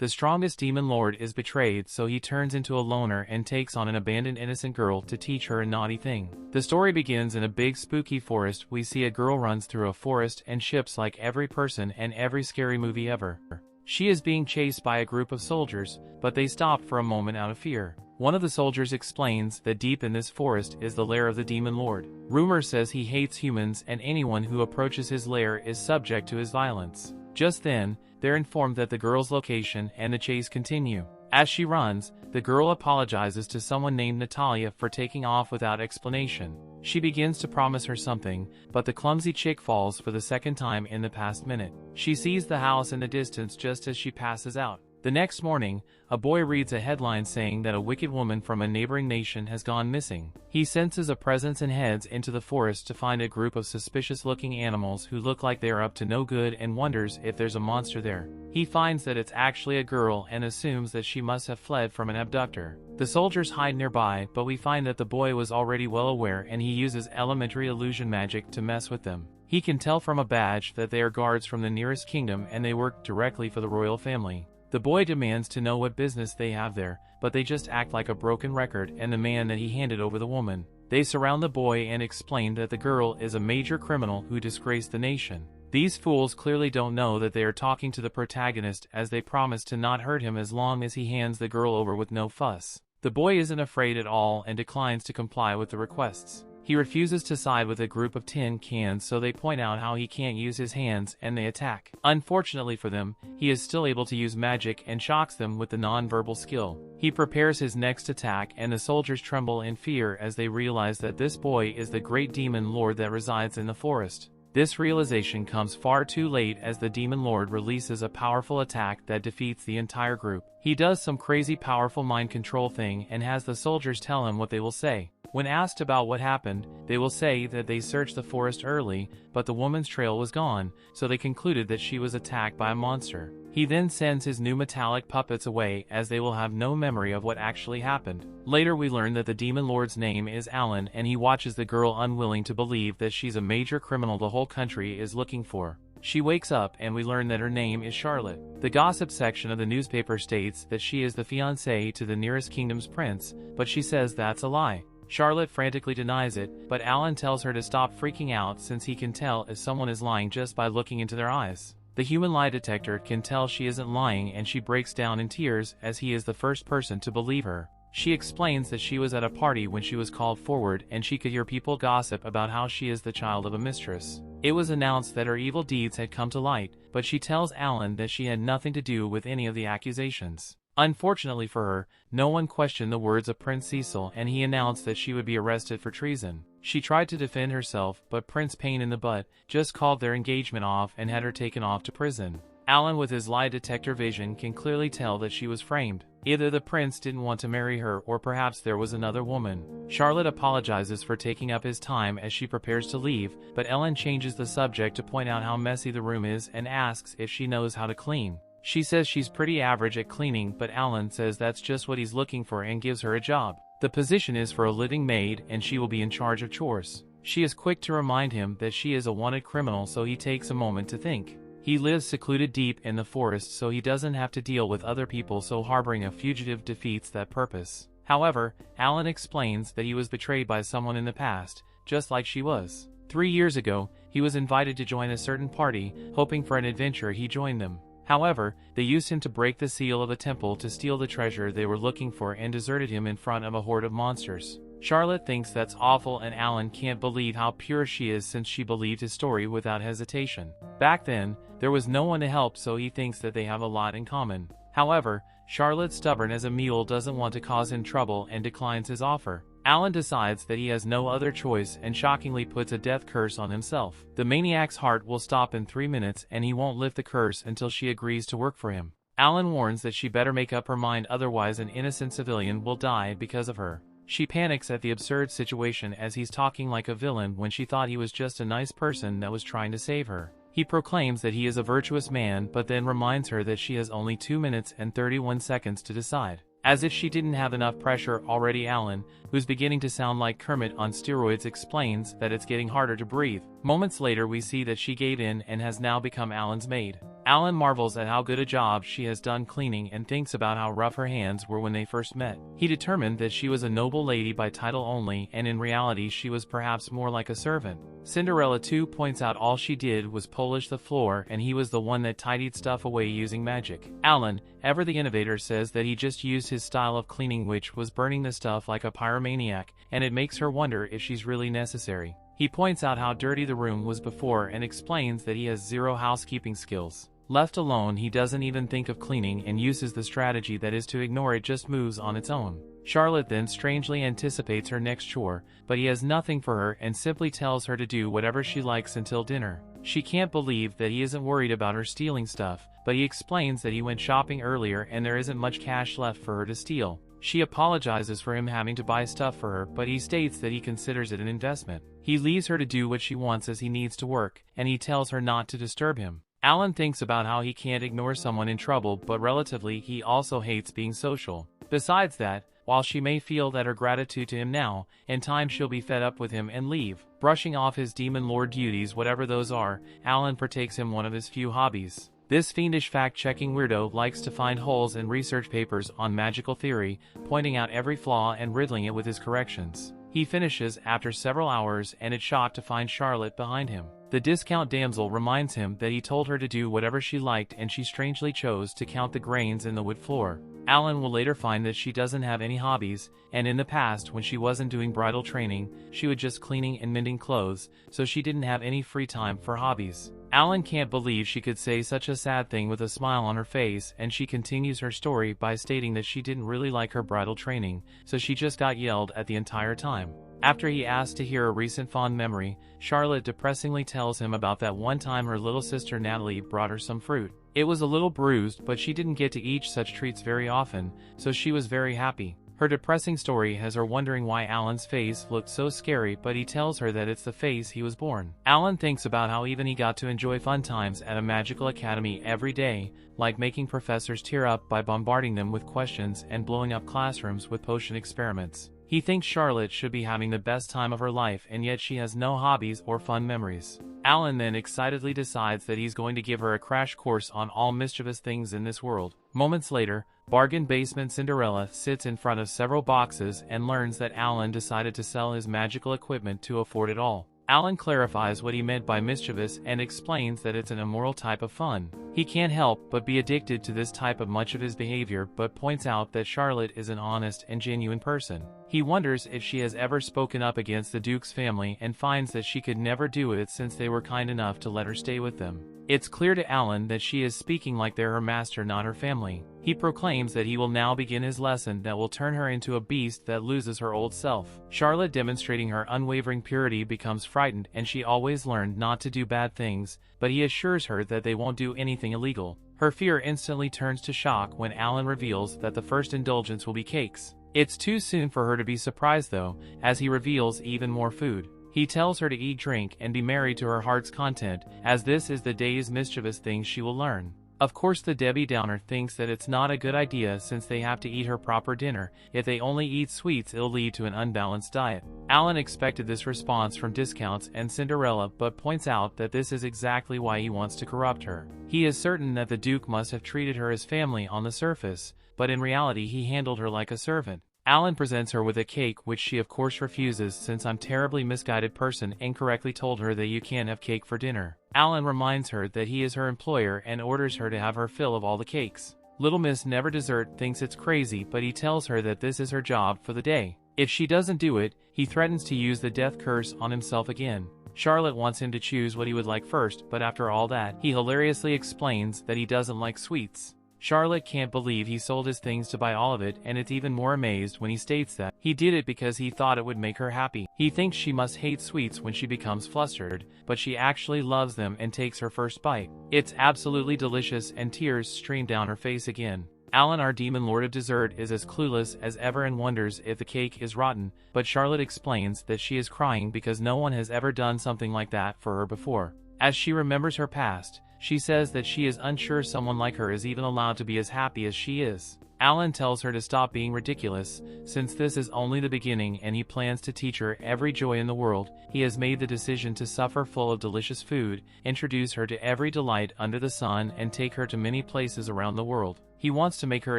The strongest demon lord is betrayed, so he turns into a loner and takes on an abandoned innocent girl to teach her a naughty thing. The story begins in a big spooky forest. We see a girl runs through a forest and ships like every person and every scary movie ever. She is being chased by a group of soldiers, but they stop for a moment out of fear. One of the soldiers explains that deep in this forest is the lair of the demon lord. Rumor says he hates humans and anyone who approaches his lair is subject to his violence. Just then, they're informed that the girl's location and the chase continue. As she runs, the girl apologizes to someone named Natalia for taking off without explanation. She begins to promise her something, but the clumsy chick falls for the second time in the past minute. She sees the house in the distance just as she passes out. The next morning, a boy reads a headline saying that a wicked woman from a neighboring nation has gone missing. He senses a presence and heads into the forest to find a group of suspicious-looking animals who look like they are up to no good and wonders if there's a monster there. He finds that it's actually a girl and assumes that she must have fled from an abductor. The soldiers hide nearby, but we find that the boy was already well aware and he uses elementary illusion magic to mess with them. He can tell from a badge that they are guards from the nearest kingdom and they work directly for the royal family. The boy demands to know what business they have there, but they just act like a broken record and the man that he handed over the woman. They surround the boy and explain that the girl is a major criminal who disgraced the nation. These fools clearly don't know that they are talking to the protagonist, as they promise to not hurt him as long as he hands the girl over with no fuss. The boy isn't afraid at all and declines to comply with the requests. He refuses to side with a group of tin cans, so they point out how he can't use his hands and they attack. Unfortunately for them, he is still able to use magic and shocks them with the non-verbal skill. He prepares his next attack and the soldiers tremble in fear as they realize that this boy is the great demon lord that resides in the forest. This realization comes far too late as the demon lord releases a powerful attack that defeats the entire group. He does some crazy powerful mind control thing and has the soldiers tell him what they will say. When asked about what happened, they will say that they searched the forest early, but the woman's trail was gone, so they concluded that she was attacked by a monster. He then sends his new metallic puppets away as they will have no memory of what actually happened. Later we learn that the demon lord's name is Alan and he watches the girl unwilling to believe that she's a major criminal the whole country is looking for. She wakes up and we learn that her name is Charlotte. The gossip section of the newspaper states that she is the fiancée to the nearest kingdom's prince, but she says that's a lie. Charlotte frantically denies it, but Alan tells her to stop freaking out since he can tell if someone is lying just by looking into their eyes. The human lie detector can tell she isn't lying and she breaks down in tears as he is the first person to believe her. She explains that she was at a party when she was called forward and she could hear people gossip about how she is the child of a mistress. It was announced that her evil deeds had come to light, but she tells Alan that she had nothing to do with any of the accusations. Unfortunately for her, no one questioned the words of Prince Cecil and he announced that she would be arrested for treason. She tried to defend herself, but Prince Pain in the Butt just called their engagement off and had her taken off to prison. Alan with his lie detector vision can clearly tell that she was framed. Either the prince didn't want to marry her or perhaps there was another woman. Charlotte apologizes for taking up his time as she prepares to leave, but Ellen changes the subject to point out how messy the room is and asks if she knows how to clean. She says she's pretty average at cleaning, but Alan says that's just what he's looking for and gives her a job. The position is for a living maid and she will be in charge of chores. She is quick to remind him that she is a wanted criminal, so he takes a moment to think. He lives secluded deep in the forest so he doesn't have to deal with other people, so harboring a fugitive defeats that purpose. However, Alan explains that he was betrayed by someone in the past, just like she was. 3 years ago, he was invited to join a certain party, hoping for an adventure. He joined them. However, they used him to break the seal of the temple to steal the treasure they were looking for and deserted him in front of a horde of monsters. Charlotte thinks that's awful and Alan can't believe how pure she is since she believed his story without hesitation. Back then, there was no one to help, so he thinks that they have a lot in common. However, Charlotte, stubborn as a mule, doesn't want to cause him trouble and declines his offer. Alan decides that he has no other choice and shockingly puts a death curse on himself. The maniac's heart will stop in 3 minutes and he won't lift the curse until she agrees to work for him. Alan warns that she better make up her mind, otherwise an innocent civilian will die because of her. She panics at the absurd situation as he's talking like a villain when she thought he was just a nice person that was trying to save her. He proclaims that he is a virtuous man, but then reminds her that she has only 2 minutes and 31 seconds to decide. As if she didn't have enough pressure already, Alan, who's beginning to sound like Kermit on steroids, explains that it's getting harder to breathe. Moments later we see that she gave in and has now become Alan's maid. Alan marvels at how good a job she has done cleaning and thinks about how rough her hands were when they first met. He determined that she was a noble lady by title only, and in reality she was perhaps more like a servant. Cinderella too points out all she did was polish the floor and he was the one that tidied stuff away using magic. Alan, ever the innovator, says that he just used his style of cleaning, which was burning the stuff like a pyromaniac, and it makes her wonder if she's really necessary. He points out how dirty the room was before and explains that he has zero housekeeping skills. Left alone, he doesn't even think of cleaning and uses the strategy that is to ignore it just moves on its own. Charlotte then strangely anticipates her next chore, but he has nothing for her and simply tells her to do whatever she likes until dinner. She can't believe that he isn't worried about her stealing stuff, but he explains that he went shopping earlier and there isn't much cash left for her to steal. She apologizes for him having to buy stuff for her, but he states that he considers it an investment. He leaves her to do what she wants as he needs to work, and he tells her not to disturb him. Alan thinks about how he can't ignore someone in trouble, but relatively he also hates being social. Besides that, while she may feel that her gratitude to him now, in time she'll be fed up with him and leave. Brushing off his demon lord duties, whatever those are, Alan partakes him one of his few hobbies. This fiendish fact-checking weirdo likes to find holes in research papers on magical theory, pointing out every flaw and riddling it with his corrections. He finishes after several hours and is shocked to find Charlotte behind him. The discount damsel reminds him that he told her to do whatever she liked and she strangely chose to count the grains in the wood floor. Alan will later find that she doesn't have any hobbies, and in the past when she wasn't doing bridal training, she was just cleaning and mending clothes, so she didn't have any free time for hobbies. Alan can't believe she could say such a sad thing with a smile on her face, and she continues her story by stating that she didn't really like her bridal training, so she just got yelled at the entire time. After he asks to hear a recent fond memory, Charlotte depressingly tells him about that one time her little sister Natalie brought her some fruit. It was a little bruised, but she didn't get to eat such treats very often, so she was very happy. Her depressing story has her wondering why Alan's face looked so scary, but he tells her that it's the face he was born. Alan thinks about how even he got to enjoy fun times at a magical academy every day, like making professors tear up by bombarding them with questions and blowing up classrooms with potion experiments. He thinks Charlotte should be having the best time of her life, and yet she has no hobbies or fun memories. Alan then excitedly decides that he's going to give her a crash course on all mischievous things in this world. Moments later, bargain basement Cinderella sits in front of several boxes and learns that Alan decided to sell his magical equipment to afford it all. Alan clarifies what he meant by mischievous and explains that it's an immoral type of fun. He can't help but be addicted to this type of much of his behavior, but points out that Charlotte is an honest and genuine person. He wonders if she has ever spoken up against the Duke's family and finds that she could never do it since they were kind enough to let her stay with them. It's clear to Alan that she is speaking like they're her master, not her family. He proclaims that he will now begin his lesson that will turn her into a beast that loses her old self. Charlotte, demonstrating her unwavering purity, becomes frightened, and she always learned not to do bad things, but he assures her that they won't do anything illegal. Her fear instantly turns to shock when Alan reveals that the first indulgence will be cakes. It's too soon for her to be surprised though, as he reveals even more food. He tells her to eat, drink, and be merry to her heart's content, as this is the day's mischievous things she will learn. Of course, the Debbie Downer thinks that it's not a good idea since they have to eat her proper dinner. If they only eat sweets, it'll lead to an unbalanced diet. Alan expected this response from Discounts and Cinderella, but points out that this is exactly why he wants to corrupt her. He is certain that the Duke must have treated her as family on the surface, but in reality he handled her like a servant. Alan presents her with a cake, which she of course refuses since I'm terribly misguided person incorrectly told her that you can't have cake for dinner. Alan reminds her that he is her employer and orders her to have her fill of all the cakes. Little Miss Never Dessert thinks it's crazy, but he tells her that this is her job for the day. If she doesn't do it, he threatens to use the death curse on himself again. Charlotte wants him to choose what he would like first, but after all that, he hilariously explains that he doesn't like sweets. Charlotte can't believe he sold his things to buy all of it, and it's even more amazed when he states that he did it because he thought it would make her happy. He thinks she must hate sweets when she becomes flustered, but she actually loves them and takes her first bite. It's absolutely delicious and tears stream down her face again. Alan, our demon lord of dessert, is as clueless as ever and wonders if the cake is rotten, but Charlotte explains that she is crying because no one has ever done something like that for her before. As she remembers her past, she says that she is unsure someone like her is even allowed to be as happy as she is. Alan tells her to stop being ridiculous, since this is only the beginning and he plans to teach her every joy in the world. He has made the decision to suffer full of delicious food, introduce her to every delight under the sun and take her to many places around the world. He wants to make her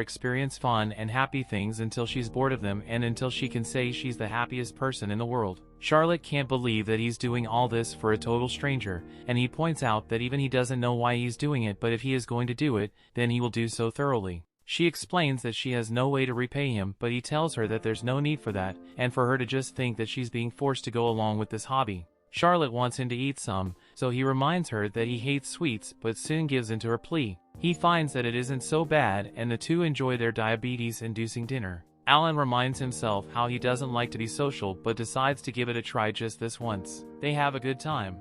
experience fun and happy things until she's bored of them and until she can say she's the happiest person in the world. Charlotte can't believe that he's doing all this for a total stranger, and he points out that even he doesn't know why he's doing it, but if he is going to do it, then he will do so thoroughly. She explains that she has no way to repay him, but he tells her that there's no need for that, and for her to just think that she's being forced to go along with this hobby. Charlotte wants him to eat some, so he reminds her that he hates sweets, but soon gives in to her plea. He finds that it isn't so bad, and the two enjoy their diabetes-inducing dinner. Alan reminds himself how he doesn't like to be social, but decides to give it a try just this once. They have a good time.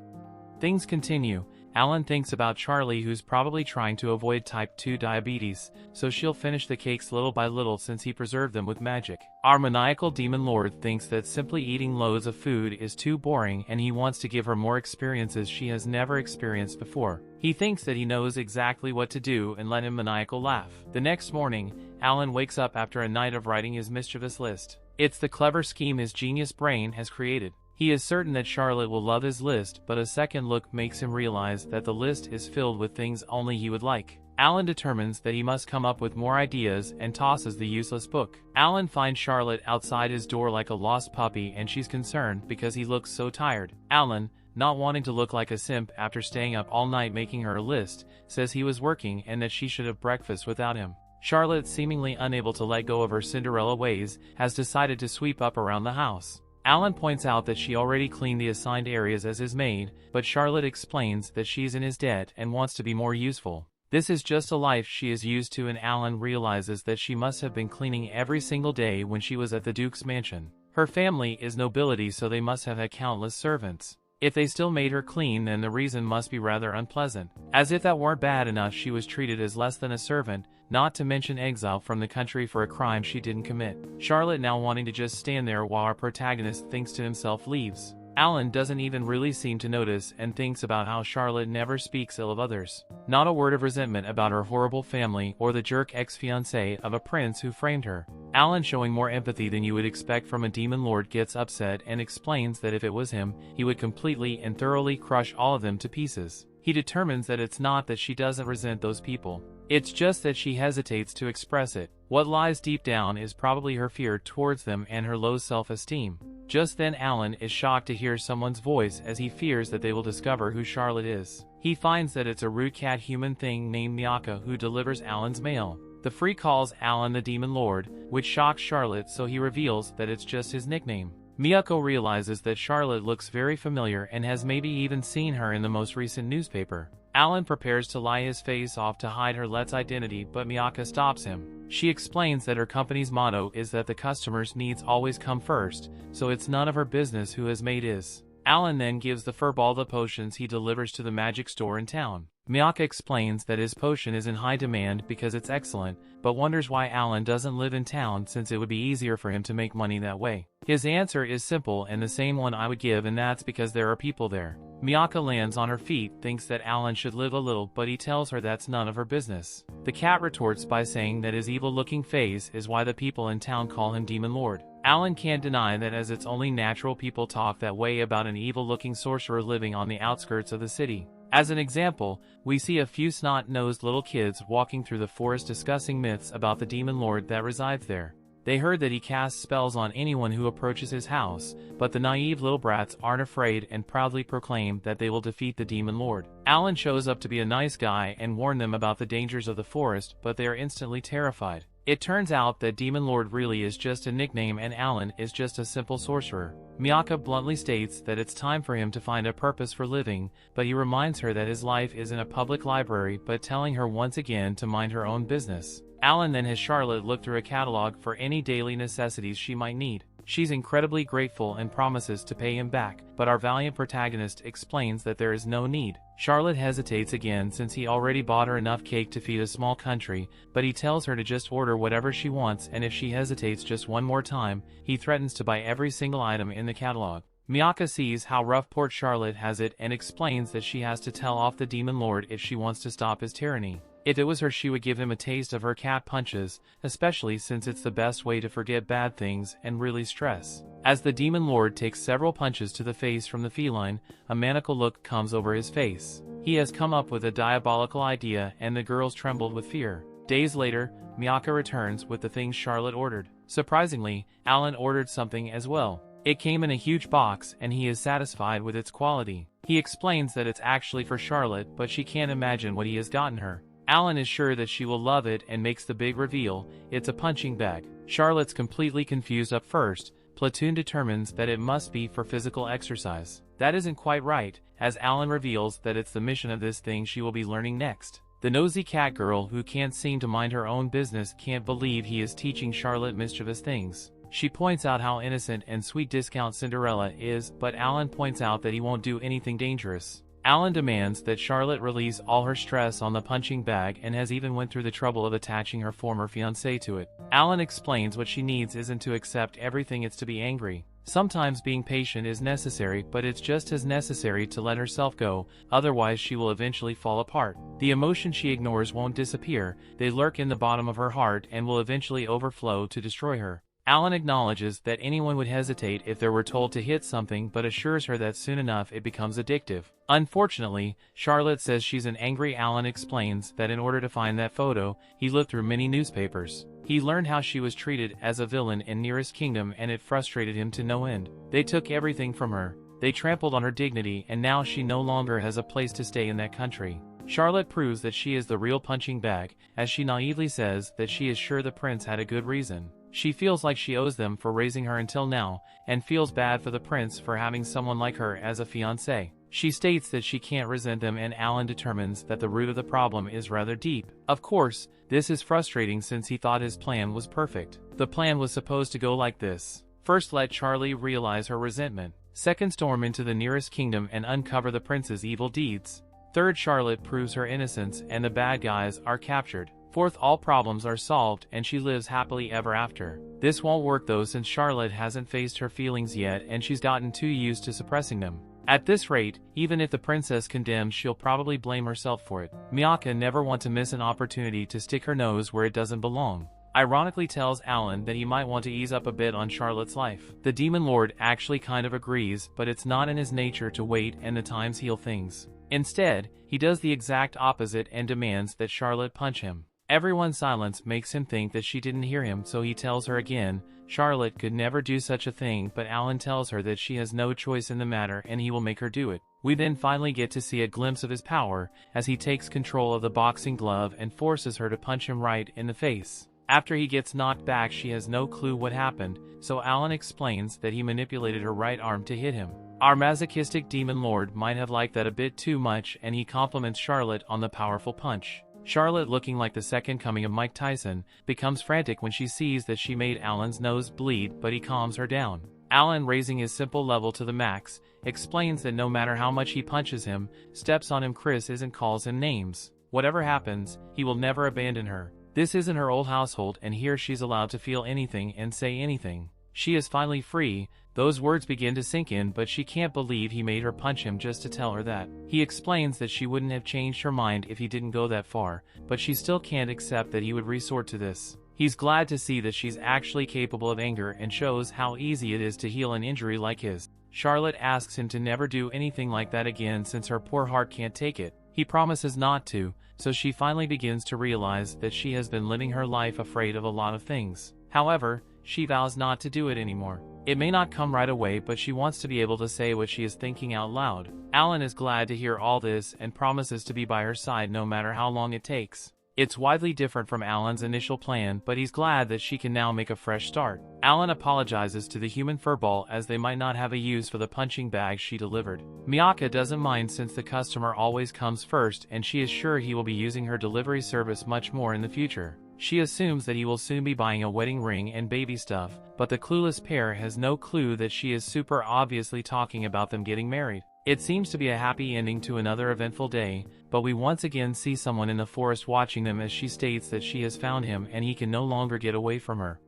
Things continue. Alan thinks about Charlie, who's probably trying to avoid type 2 diabetes, so she'll finish the cakes little by little since he preserved them with magic. Our maniacal demon lord thinks that simply eating loads of food is too boring and he wants to give her more experiences she has never experienced before. He thinks that he knows exactly what to do and let him maniacal laugh. The next morning, Alan wakes up after a night of writing his mischievous list. It's the clever scheme his genius brain has created. He is certain that Charlotte will love his list, but a second look makes him realize that the list is filled with things only he would like. Alan determines that he must come up with more ideas and tosses the useless book. Alan finds Charlotte outside his door like a lost puppy and she's concerned because he looks so tired. Alan, not wanting to look like a simp after staying up all night making her a list, says he was working and that she should have breakfast without him. Charlotte, seemingly unable to let go of her Cinderella ways, has decided to sweep up around the house. Alan points out that she already cleaned the assigned areas as his maid, but Charlotte explains that she's in his debt and wants to be more useful. This is just a life she is used to, and Alan realizes that she must have been cleaning every single day when she was at the Duke's mansion. Her family is nobility, so they must have had countless servants. If they still made her clean, then the reason must be rather unpleasant. As if that weren't bad enough, she was treated as less than a servant, not to mention exile from the country for a crime she didn't commit. Charlotte, now wanting to just stand there while our protagonist thinks to himself, leaves. Alan doesn't even really seem to notice and thinks about how Charlotte never speaks ill of others. Not a word of resentment about her horrible family or the jerk ex-fiancé of a prince who framed her. Alan, showing more empathy than you would expect from a demon lord, gets upset and explains that if it was him, he would completely and thoroughly crush all of them to pieces. He determines that it's not that she doesn't resent those people. It's just that she hesitates to express it. What lies deep down is probably her fear towards them and her low self-esteem. Just then Alan is shocked to hear someone's voice as he fears that they will discover who Charlotte is. He finds that it's a rude cat human thing named Miyaka who delivers Alan's mail. The freak calls Alan the Demon Lord, which shocks Charlotte, so he reveals that it's just his nickname. Miyako realizes that Charlotte looks very familiar and has maybe even seen her in the most recent newspaper. Alan prepares to lie his face off to hide her Let's identity, but Miyaka stops him. She explains that her company's motto is that the customer's needs always come first, so it's none of her business who his mate is. Alan then gives the furball the potions he delivers to the magic store in town. Miyaka explains that his potion is in high demand because it's excellent, but wonders why Alan doesn't live in town since it would be easier for him to make money that way. His answer is simple and the same one I would give, and that's because there are people there. Miyaka lands on her feet, thinks that Alan should live a little, but he tells her that's none of her business. The cat retorts by saying that his evil-looking face is why the people in town call him Demon Lord. Alan can't deny that, as it's only natural people talk that way about an evil-looking sorcerer living on the outskirts of the city. As an example, we see a few snot-nosed little kids walking through the forest discussing myths about the Demon Lord that resides there. They heard that he casts spells on anyone who approaches his house, but the naive little brats aren't afraid and proudly proclaim that they will defeat the Demon Lord. Alan shows up to be a nice guy and warn them about the dangers of the forest, but they are instantly terrified. It turns out that Demon Lord really is just a nickname and Alan is just a simple sorcerer. Miyaka bluntly states that it's time for him to find a purpose for living, but he reminds her that his life is in a public library, but telling her once again to mind her own business. Alan then has Charlotte look through a catalog for any daily necessities she might need. She's incredibly grateful and promises to pay him back, but our valiant protagonist explains that there is no need. Charlotte hesitates again since he already bought her enough cake to feed a small country, but he tells her to just order whatever she wants, and if she hesitates just one more time, he threatens to buy every single item in the catalog. Miyaka sees how rough poor Charlotte has it and explains that she has to tell off the Demon Lord if she wants to stop his tyranny. If it was her, she would give him a taste of her cat punches, especially since it's the best way to forget bad things and really stress. As the demon lord takes several punches to the face from the feline, a maniacal look comes over his face. He has come up with a diabolical idea, and the girls trembled with fear. Days later, Miyaka returns with the things Charlotte ordered. Surprisingly, Alan ordered something as well. It came in a huge box, and he is satisfied with its quality. He explains that it's actually for Charlotte, but she can't imagine what he has gotten her. Alan is sure that she will love it and makes the big reveal: it's a punching bag. Charlotte's completely confused at first. Platoon determines that it must be for physical exercise. That isn't quite right, as Alan reveals that it's the mission of this thing she will be learning next. The nosy cat girl who can't seem to mind her own business can't believe he is teaching Charlotte mischievous things. She points out how innocent and sweet discount Cinderella is, but Alan points out that he won't do anything dangerous. Alan demands that Charlotte release all her stress on the punching bag and has even went through the trouble of attaching her former fiancé to it. Alan explains what she needs isn't to accept everything, it's to be angry. Sometimes being patient is necessary, but it's just as necessary to let herself go, otherwise she will eventually fall apart. The emotion she ignores won't disappear, they lurk in the bottom of her heart and will eventually overflow to destroy her. Alan acknowledges that anyone would hesitate if they were told to hit something, but assures her that soon enough it becomes addictive. Unfortunately, Charlotte says she's an angry. Alan explains that in order to find that photo, he looked through many newspapers. He learned how she was treated as a villain in Nearest Kingdom, and it frustrated him to no end. They took everything from her. They trampled on her dignity, and now she no longer has a place to stay in that country. Charlotte proves that she is the real punching bag, as she naively says that she is sure the prince had a good reason. She feels like she owes them for raising her until now, and feels bad for the prince for having someone like her as a fiancé. She states that she can't resent them, and Alan determines that the root of the problem is rather deep. Of course, this is frustrating since he thought his plan was perfect. The plan was supposed to go like this. First, let Charlie realize her resentment. Second, storm into the Nearest Kingdom and uncover the prince's evil deeds. Third, Charlotte proves her innocence and the bad guys are captured. Fourth, all problems are solved and she lives happily ever after. This won't work though, since Charlotte hasn't faced her feelings yet and she's gotten too used to suppressing them. At this rate, even if the princess condemns, she'll probably blame herself for it. Miyaka never wants to miss an opportunity to stick her nose where it doesn't belong. Ironically tells Alan that he might want to ease up a bit on Charlotte's life. The demon lord actually kind of agrees, but it's not in his nature to wait and the times heal things. Instead, he does the exact opposite and demands that Charlotte punch him. Everyone's silence makes him think that she didn't hear him, so he tells her again. Charlotte could never do such a thing, but Alan tells her that she has no choice in the matter and he will make her do it. We then finally get to see a glimpse of his power as he takes control of the boxing glove and forces her to punch him right in the face. After he gets knocked back, she has no clue what happened, so Alan explains that he manipulated her right arm to hit him. Our masochistic demon lord might have liked that a bit too much, and he compliments Charlotte on the powerful punch. Charlotte, looking like the second coming of Mike Tyson, becomes frantic when she sees that she made Alan's nose bleed, but he calms her down. Alan, raising his simple level to the max, explains that no matter how much he punches him, steps on him, Chris isn't, calls him names. Whatever happens, he will never abandon her. This isn't her old household, and here she's allowed to feel anything and say anything. She is finally free. Those words begin to sink in, but she can't believe he made her punch him just to tell her that. He explains that she wouldn't have changed her mind if he didn't go that far, but she still can't accept that he would resort to this. He's glad to see that she's actually capable of anger and shows how easy it is to heal an injury like his. Charlotte asks him to never do anything like that again since her poor heart can't take it. He promises not to, so she finally begins to realize that she has been living her life afraid of a lot of things. However, she vows not to do it anymore. It may not come right away, but she wants to be able to say what she is thinking out loud. Alan is glad to hear all this and promises to be by her side no matter how long it takes. It's widely different from Alan's initial plan, but he's glad that she can now make a fresh start. Alan apologizes to the human furball as they might not have a use for the punching bag she delivered. Miyaka doesn't mind since the customer always comes first, and she is sure he will be using her delivery service much more in the future. She assumes that he will soon be buying a wedding ring and baby stuff, but the clueless pair has no clue that she is super obviously talking about them getting married. It seems to be a happy ending to another eventful day, but we once again see someone in the forest watching them as she states that she has found him and he can no longer get away from her.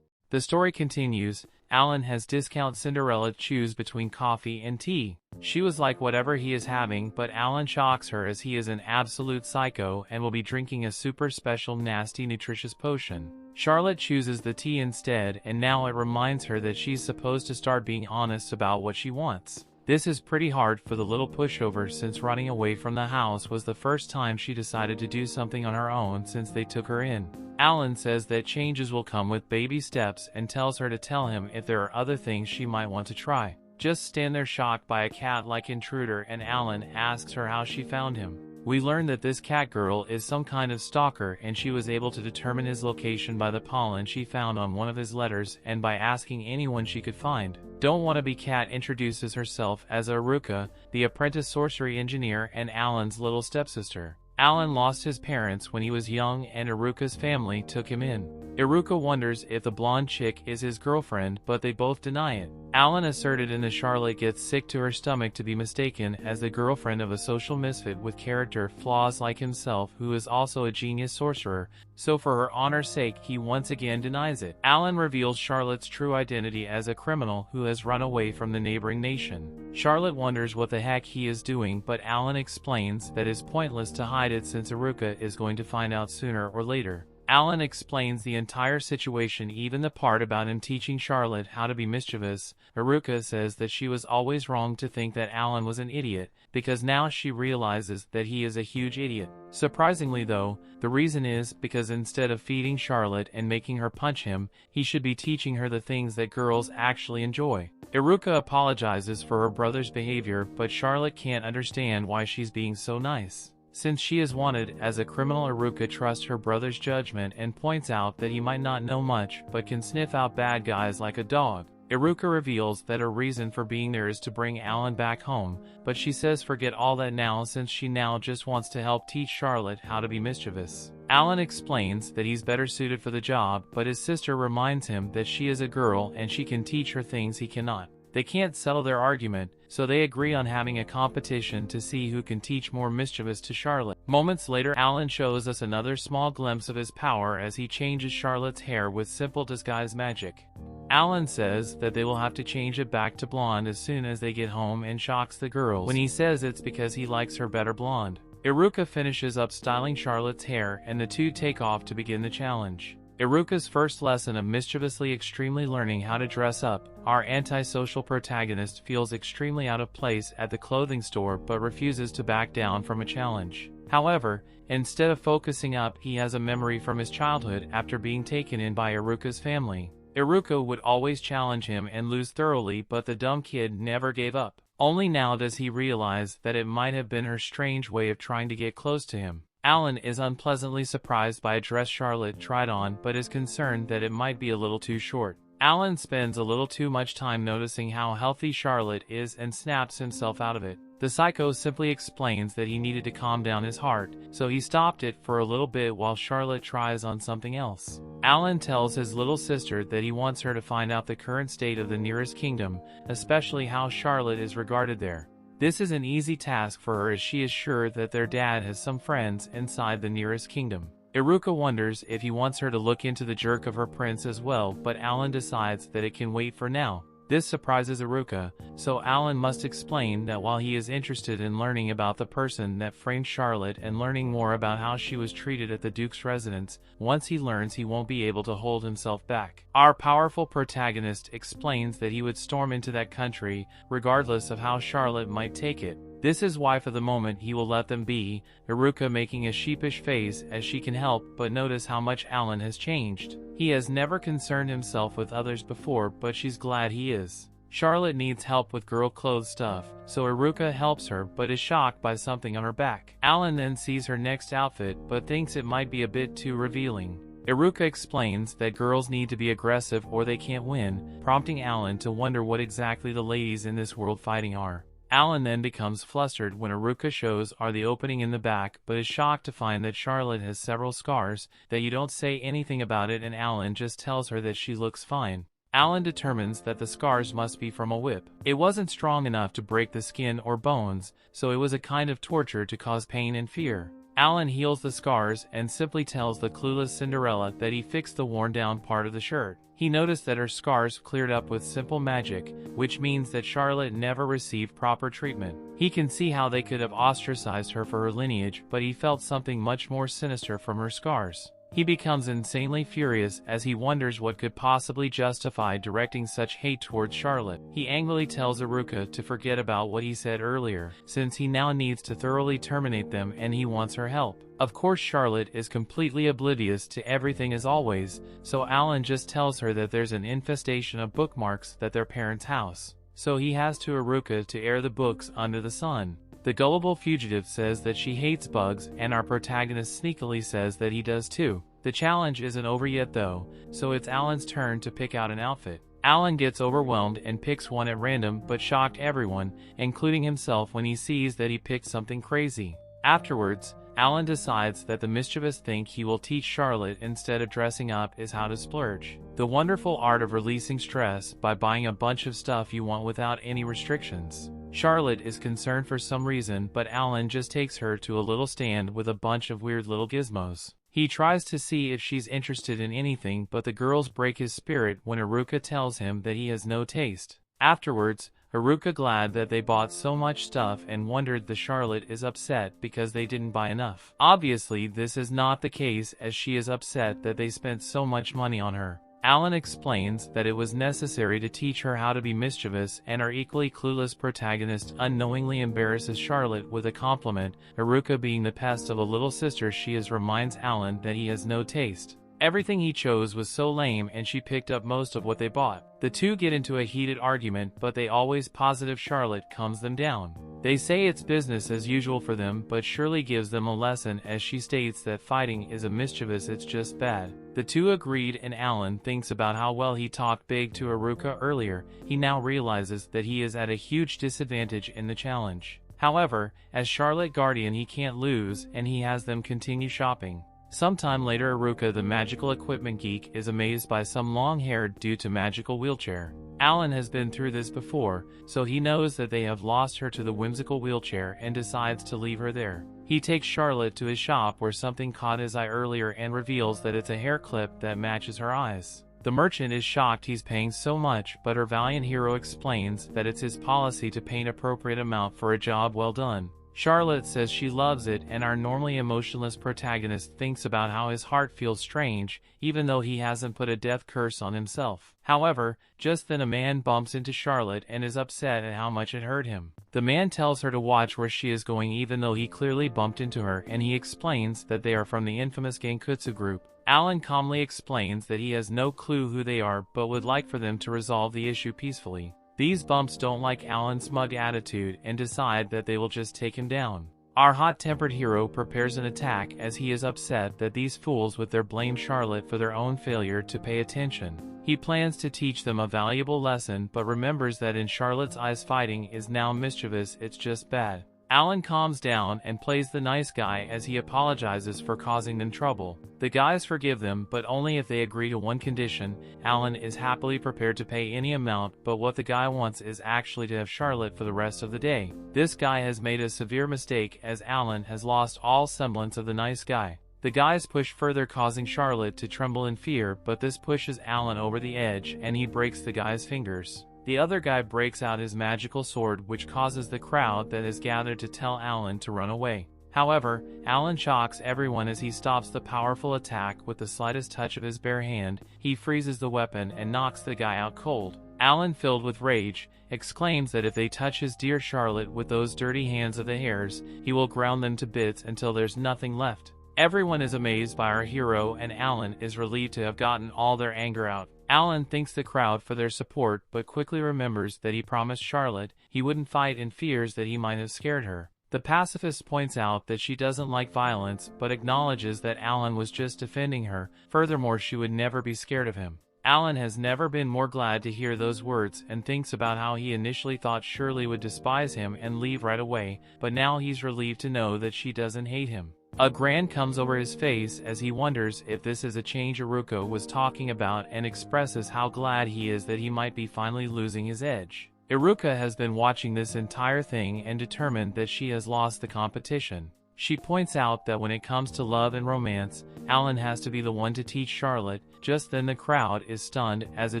The story continues. Alan has discount Cinderella choose between coffee and tea. She was like whatever he is having, but Alan shocks her as he is an absolute psycho and will be drinking a super special nasty nutritious potion. Charlotte chooses the tea instead, and now it reminds her that she's supposed to start being honest about what she wants. This is pretty hard for the little pushover since running away from the house was the first time she decided to do something on her own since they took her in. Alan says that changes will come with baby steps and tells her to tell him if there are other things she might want to try. Just stand there shocked by a cat-like intruder, and Alan asks her how she found him. We learn that this cat girl is some kind of stalker, and she was able to determine his location by the pollen she found on one of his letters and by asking anyone she could find. Don't Wanna Be Cat introduces herself as Iruka, the apprentice sorcery engineer and Alan's little stepsister. Alan lost his parents when he was young and Iruka's family took him in. Iruka wonders if the blonde chick is his girlfriend, but they both deny it. Alan asserted and Charlotte gets sick to her stomach to be mistaken as the girlfriend of a social misfit with character flaws like himself who is also a genius sorcerer, so for her honor's sake he once again denies it. Alan reveals Charlotte's true identity as a criminal who has run away from the neighboring nation. Charlotte wonders what the heck he is doing, but Alan explains that it's pointless to hide it since Iruka is going to find out sooner or later. Alan explains the entire situation, even the part about him teaching Charlotte how to be mischievous. Iruka says that she was always wrong to think that Alan was an idiot, because now she realizes that he is a huge idiot. Surprisingly though, the reason is because instead of feeding Charlotte and making her punch him, he should be teaching her the things that girls actually enjoy. Iruka apologizes for her brother's behavior, but Charlotte can't understand why she's being so nice. Since she is wanted as a criminal, Iruka trusts her brother's judgment and points out that he might not know much but can sniff out bad guys like a dog. Iruka reveals that her reason for being there is to bring Alan back home, but she says forget all that now since she now just wants to help teach Charlotte how to be mischievous. Alan explains that he's better suited for the job, but his sister reminds him that she is a girl and she can teach her things he cannot. They can't settle their argument, so they agree on having a competition to see who can teach more mischievous to Charlotte. Moments later, Alan shows us another small glimpse of his power as he changes Charlotte's hair with simple disguise magic. Alan says that they will have to change it back to blonde as soon as they get home and shocks the girls when he says it's because he likes her better blonde. Iruka finishes up styling Charlotte's hair and the two take off to begin the challenge. Iruka's first lesson of mischievously extremely learning how to dress up. Our antisocial protagonist feels extremely out of place at the clothing store but refuses to back down from a challenge. However, instead of focusing up, he has a memory from his childhood after being taken in by Iruka's family. Iruka would always challenge him and lose thoroughly, but the dumb kid never gave up. Only now does he realize that it might have been her strange way of trying to get close to him. Alan is unpleasantly surprised by a dress Charlotte tried on but is concerned that it might be a little too short. Alan spends a little too much time noticing how healthy Charlotte is and snaps himself out of it. The psycho simply explains that he needed to calm down his heart, so he stopped it for a little bit while Charlotte tries on something else. Alan tells his little sister that he wants her to find out the current state of the nearest kingdom, especially how Charlotte is regarded there. This is an easy task for her as she is sure that their dad has some friends inside the nearest kingdom. Iruka wonders if he wants her to look into the jerk of her prince as well, but Alan decides that it can wait for now. This surprises Iruka, so Alan must explain that while he is interested in learning about the person that framed Charlotte and learning more about how she was treated at the Duke's residence, once he learns he won't be able to hold himself back. Our powerful protagonist explains that he would storm into that country, regardless of how Charlotte might take it. This is why for the moment he will let them be, Iruka making a sheepish face as she can help but notice how much Alan has changed. He has never concerned himself with others before, but she's glad he is. Charlotte needs help with girl clothes stuff, so Iruka helps her but is shocked by something on her back. Alan then sees her next outfit but thinks it might be a bit too revealing. Iruka explains that girls need to be aggressive or they can't win, prompting Alan to wonder what exactly the ladies in this world fighting are. Alan then becomes flustered when Iruka shows her the opening in the back but is shocked to find that Charlotte has several scars, that you don't say anything about it, and Alan just tells her that she looks fine. Alan determines that the scars must be from a whip. It wasn't strong enough to break the skin or bones, so it was a kind of torture to cause pain and fear. Alan heals the scars and simply tells the clueless Cinderella that he fixed the worn-down part of the shirt. He noticed that her scars cleared up with simple magic, which means that Charlotte never received proper treatment. He can see how they could have ostracized her for her lineage, but he felt something much more sinister from her scars. He becomes insanely furious as he wonders what could possibly justify directing such hate towards Charlotte. He angrily tells Iruka to forget about what he said earlier, since he now needs to thoroughly terminate them and he wants her help. Of course, Charlotte is completely oblivious to everything as always, so Alan just tells her that there's an infestation of bookmarks at their parents' house. So he has to Iruka to air the books under the sun. The gullible fugitive says that she hates bugs, and our protagonist sneakily says that he does too. The challenge isn't over yet though, so it's Alan's turn to pick out an outfit. Alan gets overwhelmed and picks one at random but shocked everyone, including himself when he sees that he picked something crazy. Afterwards, Alan decides that the mischievous thing he will teach Charlotte instead of dressing up is how to splurge. The wonderful art of releasing stress by buying a bunch of stuff you want without any restrictions. Charlotte is concerned for some reason, but Alan just takes her to a little stand with a bunch of weird little gizmos. He tries to see if she's interested in anything, but the girls break his spirit when Iruka tells him that he has no taste. Afterwards, Iruka glad that they bought so much stuff and wondered that Charlotte is upset because they didn't buy enough. Obviously, this is not the case as she is upset that they spent so much money on her. Alan explains that it was necessary to teach her how to be mischievous, and our equally clueless protagonist unknowingly embarrasses Charlotte with a compliment. Iruka, being the pest of a little sister she is, reminds Alan that he has no taste. Everything he chose was so lame and she picked up most of what they bought. The two get into a heated argument, but they always positive Charlotte calms them down. They say it's business as usual for them, but Shirley gives them a lesson as she states that fighting is a mischievous, it's just bad. The two agreed, and Alan thinks about how well he talked big to Iruka earlier. He now realizes that he is at a huge disadvantage in the challenge. However, as Charlotte Guardian he can't lose, and he has them continue shopping. Sometime later, Iruka, the magical equipment geek, is amazed by some long-haired dude to magical wheelchair. Alan has been through this before, so he knows that they have lost her to the whimsical wheelchair and decides to leave her there. He takes Charlotte to his shop where something caught his eye earlier and reveals that it's a hair clip that matches her eyes. The merchant is shocked he's paying so much, but our valiant hero explains that it's his policy to pay an appropriate amount for a job well done. Charlotte says she loves it, and our normally emotionless protagonist thinks about how his heart feels strange, even though he hasn't put a death curse on himself. However, just then a man bumps into Charlotte and is upset at how much it hurt him. The man tells her to watch where she is going even though he clearly bumped into her, and he explains that they are from the infamous Genkutsu group. Alan calmly explains that he has no clue who they are but would like for them to resolve the issue peacefully. These bumps don't like Alan's smug attitude and decide that they will just take him down. Our hot-tempered hero prepares an attack as he is upset that these fools with their blame Charlotte for their own failure to pay attention. He plans to teach them a valuable lesson but remembers that in Charlotte's eyes fighting is now mischievous, it's just bad. Alan calms down and plays the nice guy as he apologizes for causing them trouble. The guys forgive them, but only if they agree to one condition. Alan is happily prepared to pay any amount, but what the guy wants is actually to have Charlotte for the rest of the day. This guy has made a severe mistake as Alan has lost all semblance of the nice guy. The guys push further, causing Charlotte to tremble in fear, but this pushes Alan over the edge and he breaks the guy's fingers. The other guy breaks out his magical sword, which causes the crowd that has gathered to tell Alan to run away. However, Alan shocks everyone as he stops the powerful attack with the slightest touch of his bare hand. He freezes the weapon and knocks the guy out cold. Alan, filled with rage, exclaims that if they touch his dear Charlotte with those dirty hands of the hairs, he will ground them to bits until there's nothing left. Everyone is amazed by our hero, and Alan is relieved to have gotten all their anger out. Alan thanks the crowd for their support but quickly remembers that he promised Charlotte he wouldn't fight and fears that he might have scared her. The pacifist points out that she doesn't like violence but acknowledges that Alan was just defending her. Furthermore, she would never be scared of him. Alan has never been more glad to hear those words and thinks about how he initially thought Shirley would despise him and leave right away, but now he's relieved to know that she doesn't hate him. A grin comes over his face as he wonders if this is a change Iruka was talking about and expresses how glad he is that he might be finally losing his edge. Iruka has been watching this entire thing and determined that she has lost the competition. She points out that when it comes to love and romance, Alan has to be the one to teach Charlotte. Just then the crowd is stunned as a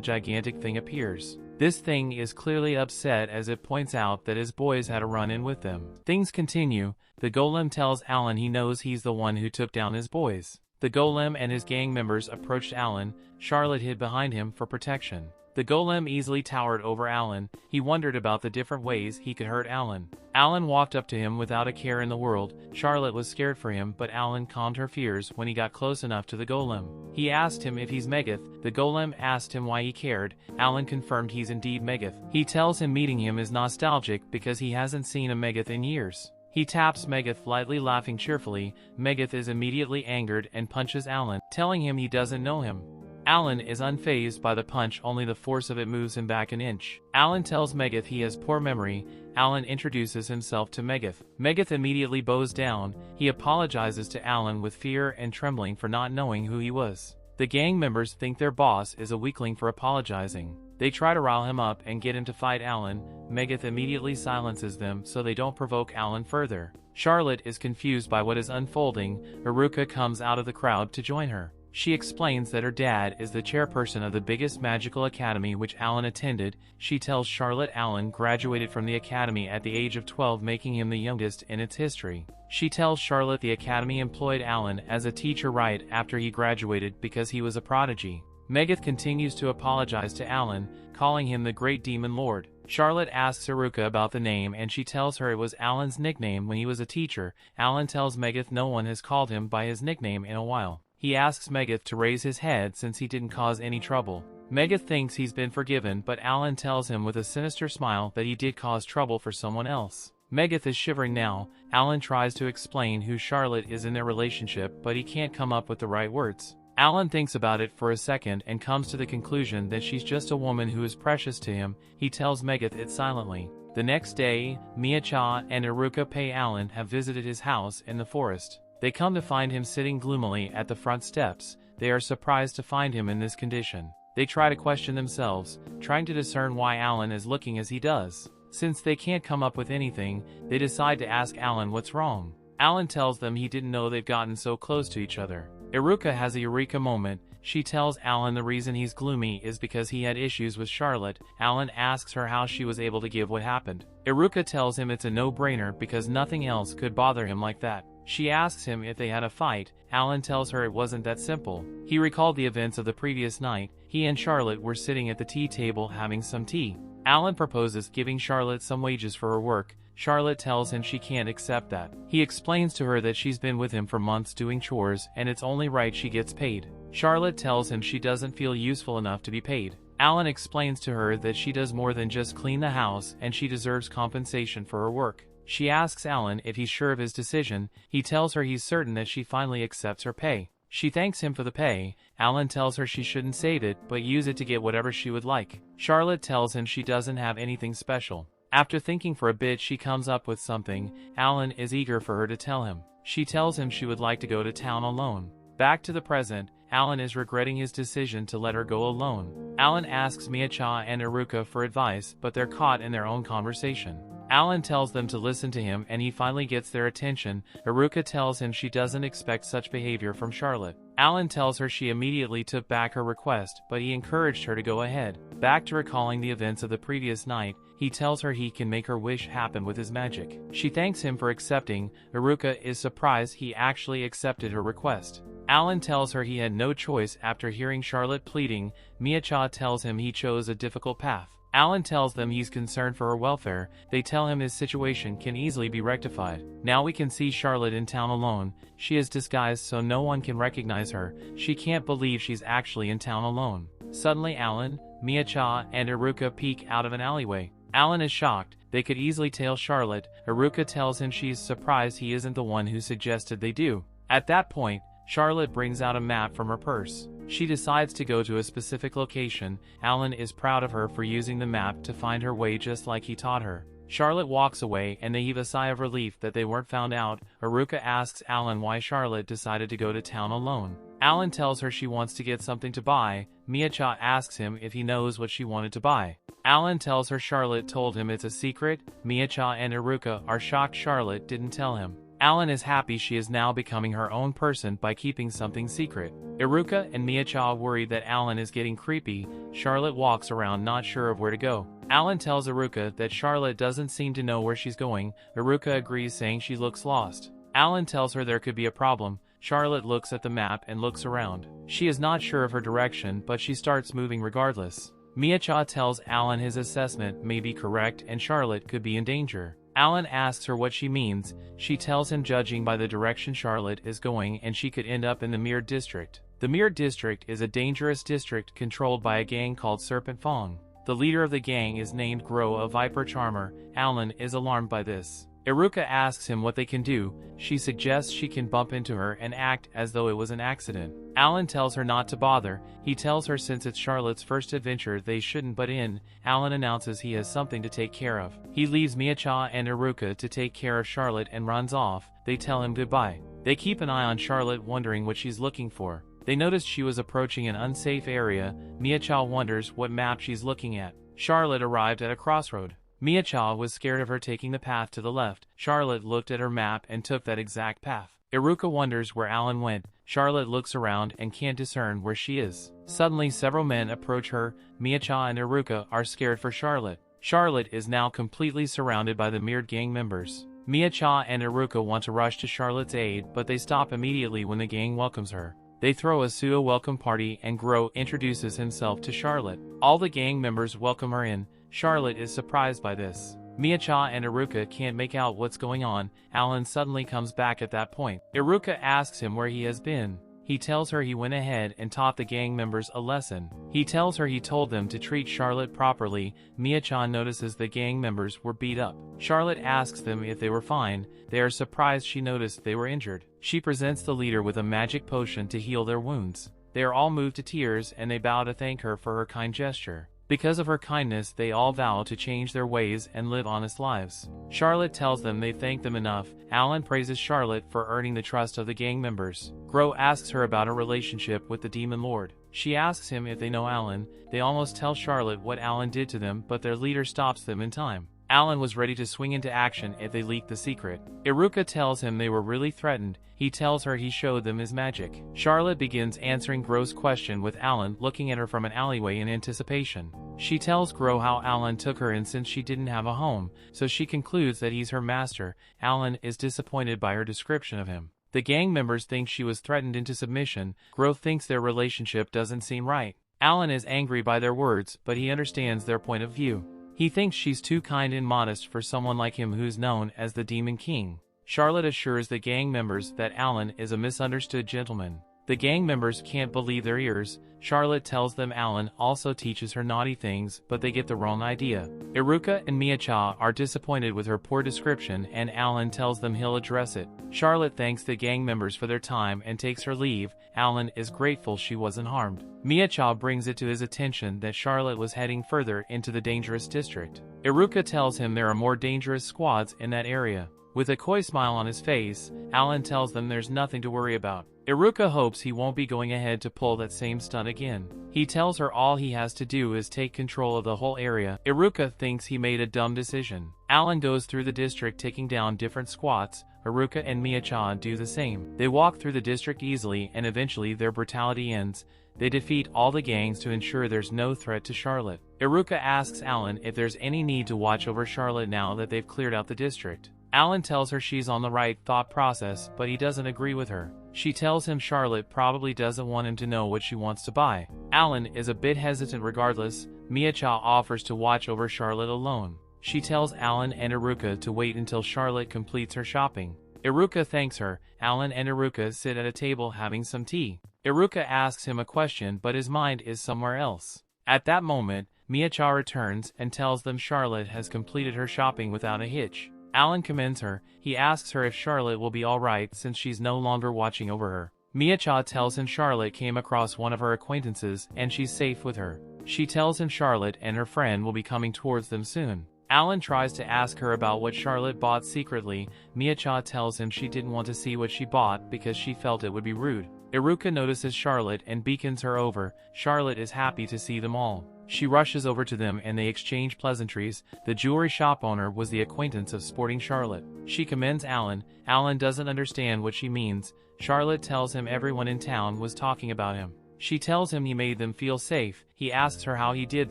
gigantic thing appears. This thing is clearly upset as it points out that his boys had a run-in with them. Things continue. The golem tells Alan he knows he's the one who took down his boys. The golem and his gang members approached Alan. Charlotte hid behind him for protection. The golem easily towered over Alan. He wondered about the different ways he could hurt Alan. Alan walked up to him without a care in the world. Charlotte was scared for him, but Alan calmed her fears when he got close enough to the golem. He asked him if he's Megath. The golem asked him why he cared. Alan confirmed he's indeed Megath. He tells him meeting him is nostalgic because he hasn't seen a Megath in years. He taps Megath lightly, laughing cheerfully. Megath is immediately angered and punches Alan, telling him he doesn't know him. Alan is unfazed by the punch, only the force of it moves him back an inch. Alan tells Megath he has poor memory. Alan introduces himself to Megath. Megath immediately bows down. He apologizes to Alan with fear and trembling for not knowing who he was. The gang members think their boss is a weakling for apologizing. They try to rile him up and get him to fight Alan. Megath immediately silences them so they don't provoke Alan further. Charlotte is confused by what is unfolding. Iruka comes out of the crowd to join her. She explains that her dad is the chairperson of the biggest magical academy which Alan attended. She tells Charlotte Alan graduated from the academy at the age of 12, making him the youngest in its history. She tells Charlotte the academy employed Alan as a teacher right after he graduated because he was a prodigy. Megath continues to apologize to Alan, calling him the Great Demon Lord. Charlotte asks Iruka about the name and she tells her it was Alan's nickname when he was a teacher. Alan tells Megath no one has called him by his nickname in a while. He asks Megath to raise his head since he didn't cause any trouble. Megath thinks he's been forgiven, but Alan tells him with a sinister smile that he did cause trouble for someone else. Megath is shivering now. Alan tries to explain who Charlotte is in their relationship, but he can't come up with the right words. Alan thinks about it for a second and comes to the conclusion that she's just a woman who is precious to him. He tells Megath it silently. The next day, Miacha and Iruka Pei Alan have visited his house in the forest. They come to find him sitting gloomily at the front steps. They are surprised to find him in this condition. They try to question themselves, trying to discern why Alan is looking as he does. Since they can't come up with anything, they decide to ask Alan what's wrong. Alan tells them he didn't know they've gotten so close to each other. Iruka has a eureka moment. She tells Alan the reason he's gloomy is because he had issues with Charlotte. Alan asks her how she was able to give what happened. Iruka tells him it's a no-brainer because nothing else could bother him like that. She asks him if they had a fight. Alan tells her it wasn't that simple. He recalled the events of the previous night. He and Charlotte were sitting at the tea table having some tea. Alan proposes giving Charlotte some wages for her work. Charlotte tells him she can't accept that. He explains to her that she's been with him for months doing chores and it's only right she gets paid. Charlotte tells him she doesn't feel useful enough to be paid. Alan explains to her that she does more than just clean the house and she deserves compensation for her work. She asks Alan if he's sure of his decision. He tells her he's certain that she finally accepts her pay. She thanks him for the pay. Alan tells her she shouldn't save it, but use it to get whatever she would like. Charlotte tells him she doesn't have anything special. After thinking for a bit, she comes up with something. Alan is eager for her to tell him. She tells him she would like to go to town alone. Back to the present, Alan is regretting his decision to let her go alone. Alan asks Miacha and Iruka for advice, but they're caught in their own conversation. Alan tells them to listen to him and he finally gets their attention. Iruka tells him she doesn't expect such behavior from Charlotte. Alan tells her she immediately took back her request, but he encouraged her to go ahead. Back to recalling the events of the previous night, he tells her he can make her wish happen with his magic. She thanks him for accepting. Iruka is surprised he actually accepted her request. Alan tells her he had no choice after hearing Charlotte pleading. Miacha tells him he chose a difficult path. Alan tells them he's concerned for her welfare. They tell him his situation can easily be rectified. Now we can see Charlotte in town alone. She is disguised so no one can recognize her. She can't believe she's actually in town alone. Suddenly Alan, Miacha, and Iruka peek out of an alleyway. Alan is shocked. They could easily tail Charlotte. Iruka tells him she's surprised he isn't the one who suggested they do. At that point, Charlotte brings out a map from her purse. She decides to go to a specific location. Alan is proud of her for using the map to find her way just like he taught her. Charlotte walks away and they heave a sigh of relief that they weren't found out. Iruka asks Alan why Charlotte decided to go to town alone. Alan tells her she wants to get something to buy. Miacha asks him if he knows what she wanted to buy. Alan tells her Charlotte told him it's a secret. Miacha and Iruka are shocked Charlotte didn't tell him. Alan is happy she is now becoming her own person by keeping something secret. Iruka and Miacha worried that Alan is getting creepy. Charlotte walks around not sure of where to go. Alan tells Iruka that Charlotte doesn't seem to know where she's going. Iruka agrees, saying she looks lost. Alan tells her there could be a problem. Charlotte looks at the map and looks around. She is not sure of her direction, but she starts moving regardless. Miacha tells Alan his assessment may be correct and Charlotte could be in danger. Alan asks her what she means. She tells him judging by the direction Charlotte is going and she could end up in the Mirrored District. The Mirrored District is a dangerous district controlled by a gang called Serpent Fong. The leader of the gang is named Grow, a Viper Charmer. Alan is alarmed by this. Iruka asks him what they can do. She suggests she can bump into her and act as though it was an accident. Alan tells her not to bother. He tells her since it's Charlotte's first adventure they shouldn't butt in. Alan announces he has something to take care of. He leaves Miacha and Iruka to take care of Charlotte and runs off. They tell him goodbye. They keep an eye on Charlotte, wondering what she's looking for. They noticed she was approaching an unsafe area. Miacha wonders what map she's looking at. Charlotte arrived at a crossroad. Miacha was scared of her taking the path to the left. Charlotte looked at her map and took that exact path. Iruka wonders where Alan went. Charlotte looks around and can't discern where she is. Suddenly several men approach her. Miacha and Iruka are scared for Charlotte. Charlotte is now completely surrounded by the Mirrored gang members. Miacha and Iruka want to rush to Charlotte's aid, but they stop immediately when the gang welcomes her. They throw a pseudo-welcome party and Grow introduces himself to Charlotte. All the gang members welcome her in. Charlotte is surprised by this. Miacha and Iruka can't make out what's going on. Alan suddenly comes back at that point. Iruka asks him where he has been. He tells her he went ahead and taught the gang members a lesson. He tells her he told them to treat Charlotte properly. Miacha notices the gang members were beat up. Charlotte asks them if they were fine. They are surprised she noticed they were injured. She presents the leader with a magic potion to heal their wounds. They are all moved to tears and they bow to thank her for her kind gesture. Because of her kindness, they all vow to change their ways and live honest lives. Charlotte tells them they thank them enough. Alan praises Charlotte for earning the trust of the gang members. Grow asks her about her relationship with the Demon Lord. She asks him if they know Alan. They almost tell Charlotte what Alan did to them, but their leader stops them in time. Alan was ready to swing into action if they leaked the secret. Iruka tells him they were really threatened. He tells her he showed them his magic. Charlotte begins answering Grow's question with Alan looking at her from an alleyway in anticipation. She tells Grow how Alan took her in since she didn't have a home, so she concludes that he's her master. Alan is disappointed by her description of him. The gang members think she was threatened into submission. Grow thinks their relationship doesn't seem right. Alan is angry by their words, but he understands their point of view. He thinks she's too kind and modest for someone like him who's known as the Demon King. Charlotte assures the gang members that Alan is a misunderstood gentleman. The gang members can't believe their ears. Charlotte tells them Alan also teaches her naughty things, but they get the wrong idea. Iruka and Miacha are disappointed with her poor description and Alan tells them he'll address it. Charlotte thanks the gang members for their time and takes her leave. Alan is grateful she wasn't harmed. Miacha brings it to his attention that Charlotte was heading further into the dangerous district. Iruka tells him there are more dangerous squads in that area. With a coy smile on his face, Alan tells them there's nothing to worry about. Iruka hopes he won't be going ahead to pull that same stunt again. He tells her all he has to do is take control of the whole area. Iruka thinks he made a dumb decision. Alan goes through the district taking down different squats. Iruka and Miacha do the same. They walk through the district easily and eventually their brutality ends. They defeat all the gangs to ensure there's no threat to Charlotte. Iruka asks Alan if there's any need to watch over Charlotte now that they've cleared out the district. Alan tells her she's on the right thought process, but he doesn't agree with her. She tells him Charlotte probably doesn't want him to know what she wants to buy. Alan is a bit hesitant regardless. Miacha offers to watch over Charlotte alone. She tells Alan and Iruka to wait until Charlotte completes her shopping. Iruka thanks her. Alan and Iruka sit at a table having some tea. Iruka asks him a question, but his mind is somewhere else. At that moment, Miacha returns and tells them Charlotte has completed her shopping without a hitch. Alan commends her. He asks her if Charlotte will be alright since she's no longer watching over her. Miacha tells him Charlotte came across one of her acquaintances and she's safe with her. She tells him Charlotte and her friend will be coming towards them soon. Alan tries to ask her about what Charlotte bought secretly. Miacha tells him she didn't want to see what she bought because she felt it would be rude. Iruka notices Charlotte and beacons her over. Charlotte is happy to see them all. She rushes over to them and they exchange pleasantries. The jewelry shop owner was the acquaintance of sporting Charlotte. She commends Alan. Alan doesn't understand what she means. Charlotte tells him everyone in town was talking about him. She tells him he made them feel safe. He asks her how he did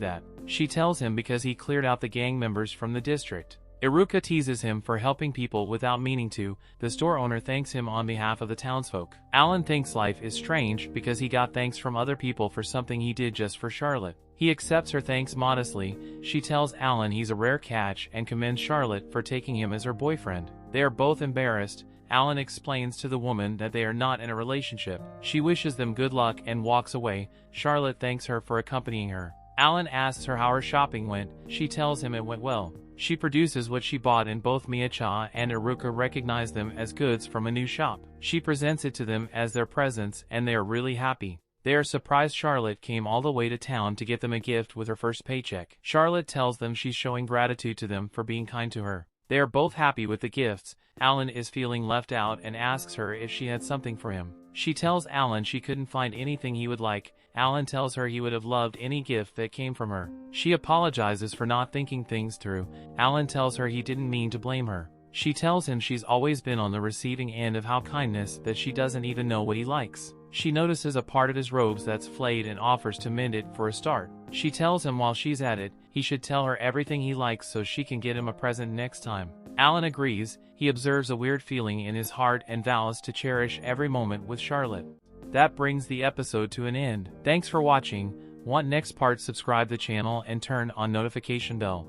that. She tells him because he cleared out the gang members from the district. Iruka teases him for helping people without meaning to. The store owner thanks him on behalf of the townsfolk. Alan thinks life is strange because he got thanks from other people for something he did just for Charlotte. He accepts her thanks modestly. She tells Alan he's a rare catch and commends Charlotte for taking him as her boyfriend. They are both embarrassed. Alan explains to the woman that they are not in a relationship. She wishes them good luck and walks away. Charlotte thanks her for accompanying her. Alan asks her how her shopping went. She tells him it went well. She produces what she bought and both Miacha and Iruka recognize them as goods from a new shop. She presents it to them as their presents and they are really happy. They are surprised Charlotte came all the way to town to get them a gift with her first paycheck. Charlotte tells them she's showing gratitude to them for being kind to her. They are both happy with the gifts. Alan is feeling left out and asks her if she had something for him. She tells Alan she couldn't find anything he would like. Alan tells her he would have loved any gift that came from her. She apologizes for not thinking things through. Alan tells her he didn't mean to blame her. She tells him she's always been on the receiving end of how kindness that she doesn't even know what he likes. She notices a part of his robes that's flayed and offers to mend it for a start. She tells him while she's at it, he should tell her everything he likes so she can get him a present next time. Alan agrees. He observes a weird feeling in his heart and vows to cherish every moment with Charlotte. That brings the episode to an end. Thanks for watching. Want next part? Subscribe the channel and turn on notification bell.